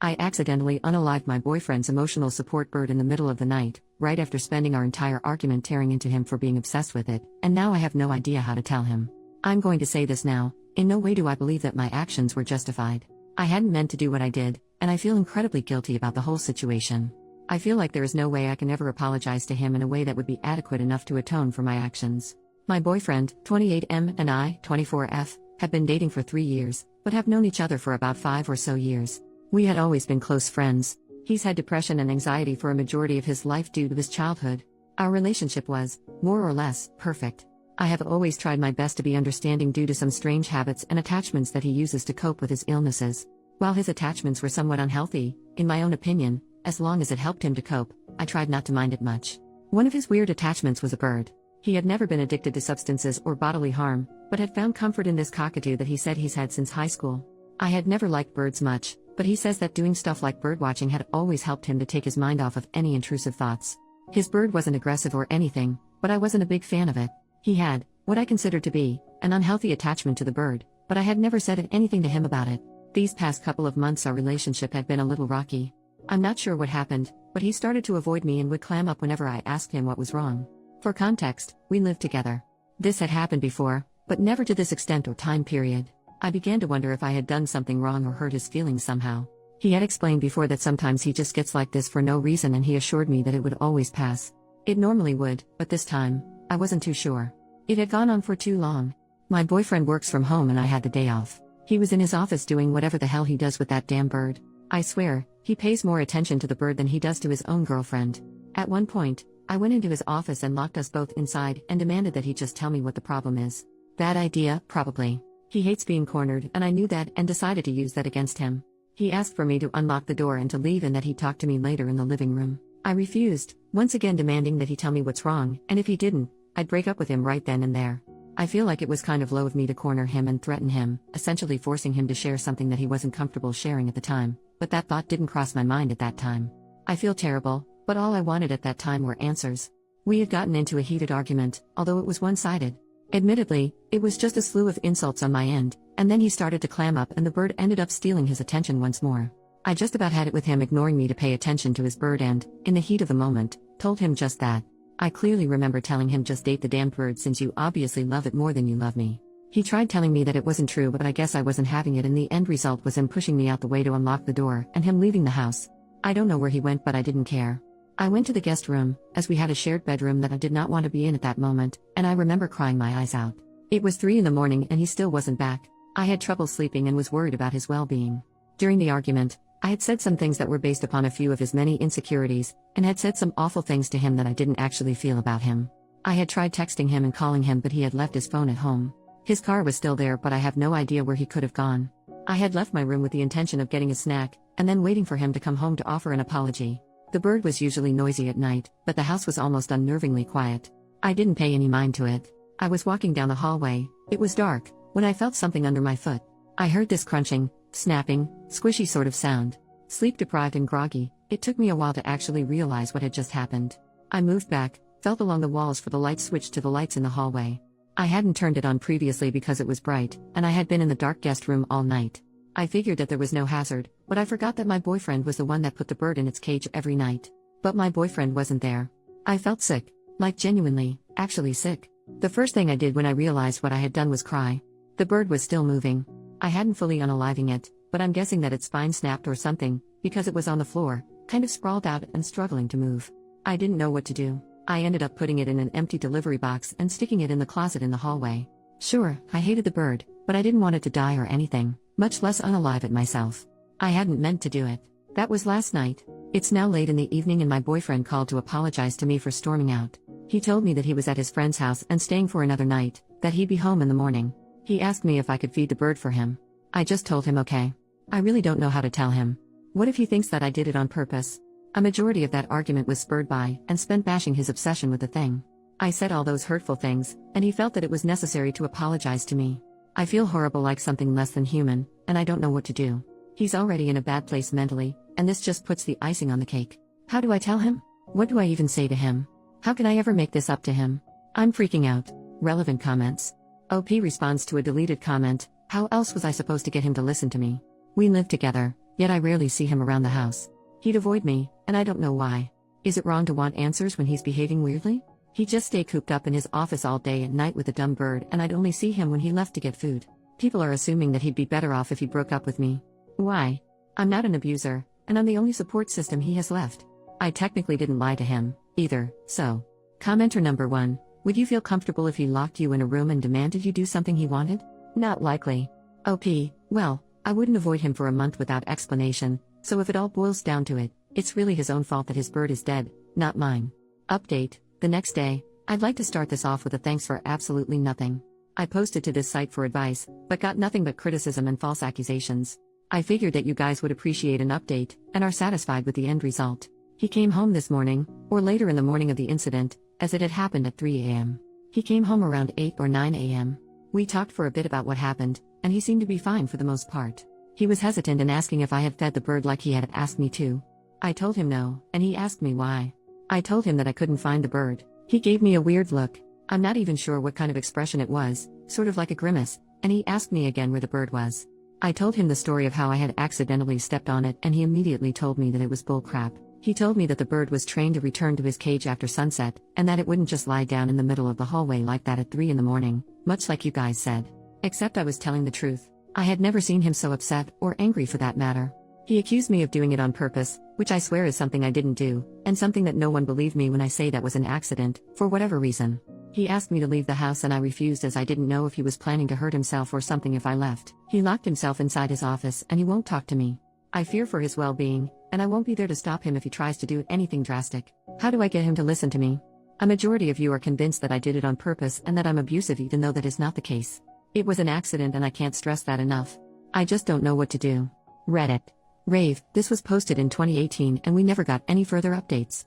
I accidentally unalived my boyfriend's emotional support bird in the middle of the night, right after spending our entire argument tearing into him for being obsessed with it, and now I have no idea how to tell him. I'm going to say this now, in no way do I believe that my actions were justified. I hadn't meant to do what I did, and I feel incredibly guilty about the whole situation. I feel like there is no way I can ever apologize to him in a way that would be adequate enough to atone for my actions. My boyfriend, 28M, and I, 24F, have been dating for 3 years, but have known each other for about 5 or so years. We had always been close friends. He's had depression and anxiety for a majority of his life due to his childhood. Our relationship was, more or less, perfect. I have always tried my best to be understanding due to some strange habits and attachments that he uses to cope with his illnesses. While his attachments were somewhat unhealthy, in my own opinion, as long as it helped him to cope, I tried not to mind it much. One of his weird attachments was a bird. He had never been addicted to substances or bodily harm, but had found comfort in this cockatoo that he said he's had since high school. I had never liked birds much, but he says that doing stuff like birdwatching had always helped him to take his mind off of any intrusive thoughts. His bird wasn't aggressive or anything, but I wasn't a big fan of it. He had, what I considered to be, an unhealthy attachment to the bird, but I had never said anything to him about it. These past couple of months our relationship had been a little rocky. I'm not sure what happened, but he started to avoid me and would clam up whenever I asked him what was wrong. For context, we lived together. This had happened before, but never to this extent or time period. I began to wonder if I had done something wrong or hurt his feelings somehow. He had explained before that sometimes he just gets like this for no reason, and he assured me that it would always pass. It normally would, but this time, I wasn't too sure. It had gone on for too long. My boyfriend works from home and I had the day off. He was in his office doing whatever the hell he does with that damn bird. I swear, he pays more attention to the bird than he does to his own girlfriend. At one point, I went into his office and locked us both inside and demanded that he just tell me what the problem is. Bad idea, probably. He hates being cornered, and I knew that and decided to use that against him. He asked for me to unlock the door and to leave and that he'd talk to me later in the living room. I refused, once again demanding that he tell me what's wrong, and if he didn't, I'd break up with him right then and there. I feel like it was kind of low of me to corner him and threaten him, essentially forcing him to share something that he wasn't comfortable sharing at the time, but that thought didn't cross my mind at that time. I feel terrible, but all I wanted at that time were answers. We had gotten into a heated argument, although it was one-sided. Admittedly, it was just a slew of insults on my end, and then he started to clam up and the bird ended up stealing his attention once more. I just about had it with him ignoring me to pay attention to his bird and, in the heat of the moment, told him just that. I clearly remember telling him just date the damn bird since you obviously love it more than you love me. He tried telling me that it wasn't true, but I guess I wasn't having it, and the end result was him pushing me out the way to unlock the door and him leaving the house. I don't know where he went, but I didn't care. I went to the guest room, as we had a shared bedroom that I did not want to be in at that moment, and I remember crying my eyes out. It was 3 in the morning and he still wasn't back. I had trouble sleeping and was worried about his well-being. During the argument, I had said some things that were based upon a few of his many insecurities, and had said some awful things to him that I didn't actually feel about him. I had tried texting him and calling him, but he had left his phone at home. His car was still there, but I have no idea where he could have gone. I had left my room with the intention of getting a snack, and then waiting for him to come home to offer an apology. The bird was usually noisy at night, but the house was almost unnervingly quiet. I didn't pay any mind to it. I was walking down the hallway, it was dark, when I felt something under my foot. I heard this crunching, snapping, squishy sort of sound. Sleep-deprived and groggy, it took me a while to actually realize what had just happened. I moved back, felt along the walls for the light switch to the lights in the hallway. I hadn't turned it on previously because it was bright, and I had been in the dark guest room all night. I figured that there was no hazard, but I forgot that my boyfriend was the one that put the bird in its cage every night. But my boyfriend wasn't there. I felt sick. Like genuinely, actually sick. The first thing I did when I realized what I had done was cry. The bird was still moving. I hadn't fully unaliving it, but I'm guessing that its spine snapped or something, because it was on the floor, kind of sprawled out and struggling to move. I didn't know what to do. I ended up putting it in an empty delivery box and sticking it in the closet in the hallway. Sure, I hated the bird, but I didn't want it to die or anything, much less unalive it myself. I hadn't meant to do it. That was last night. It's now late in the evening and my boyfriend called to apologize to me for storming out. He told me that he was at his friend's house and staying for another night, that he'd be home in the morning. He asked me if I could feed the bird for him. I just told him okay. I really don't know how to tell him. What if he thinks that I did it on purpose? A majority of that argument was spurred by and spent bashing his obsession with the thing. I said all those hurtful things, and he felt that it was necessary to apologize to me. I feel horrible, like something less than human, and I don't know what to do. He's already in a bad place mentally, and this just puts the icing on the cake. How do I tell him? What do I even say to him? How can I ever make this up to him? I'm freaking out. Relevant comments. OP responds to a deleted comment. How else was I supposed to get him to listen to me? We live together, yet I rarely see him around the house. He'd avoid me, and I don't know why. Is it wrong to want answers when he's behaving weirdly? He'd just stay cooped up in his office all day and night with a dumb bird, and I'd only see him when he left to get food. People are assuming that he'd be better off if he broke up with me. Why? I'm not an abuser, and I'm the only support system he has left. I technically didn't lie to him, either, so. Commenter number 1, would you feel comfortable if he locked you in a room and demanded you do something he wanted? Not likely. OP, well, I wouldn't avoid him for a month without explanation, so if it all boils down to it, it's really his own fault that his bird is dead, not mine. Update, the next day, I'd like to start this off with a thanks for absolutely nothing. I posted to this site for advice, but got nothing but criticism and false accusations. I figured that you guys would appreciate an update, and are satisfied with the end result. He came home this morning, or later in the morning of the incident, as it had happened at 3 a.m. He came home around 8 or 9 a.m. We talked for a bit about what happened, and he seemed to be fine for the most part. He was hesitant in asking if I had fed the bird like he had asked me to. I told him no, and he asked me why. I told him that I couldn't find the bird. He gave me a weird look. I'm not even sure what kind of expression it was, sort of like a grimace, and he asked me again where the bird was. I told him the story of how I had accidentally stepped on it, and he immediately told me that it was bullcrap. He told me that the bird was trained to return to his cage after sunset, and that it wouldn't just lie down in the middle of the hallway like that at 3 in the morning, much like you guys said. Except I was telling the truth. I had never seen him so upset, or angry for that matter. He accused me of doing it on purpose, which I swear is something I didn't do, and something that no one believed me when I say that was an accident, for whatever reason. He asked me to leave the house and I refused as I didn't know if he was planning to hurt himself or something if I left. He locked himself inside his office and he won't talk to me. I fear for his well-being, and I won't be there to stop him if he tries to do anything drastic. How do I get him to listen to me? A majority of you are convinced that I did it on purpose and that I'm abusive, even though that is not the case. It was an accident and I can't stress that enough. I just don't know what to do. Reddit. Rave, this was posted in 2018 and we never got any further updates.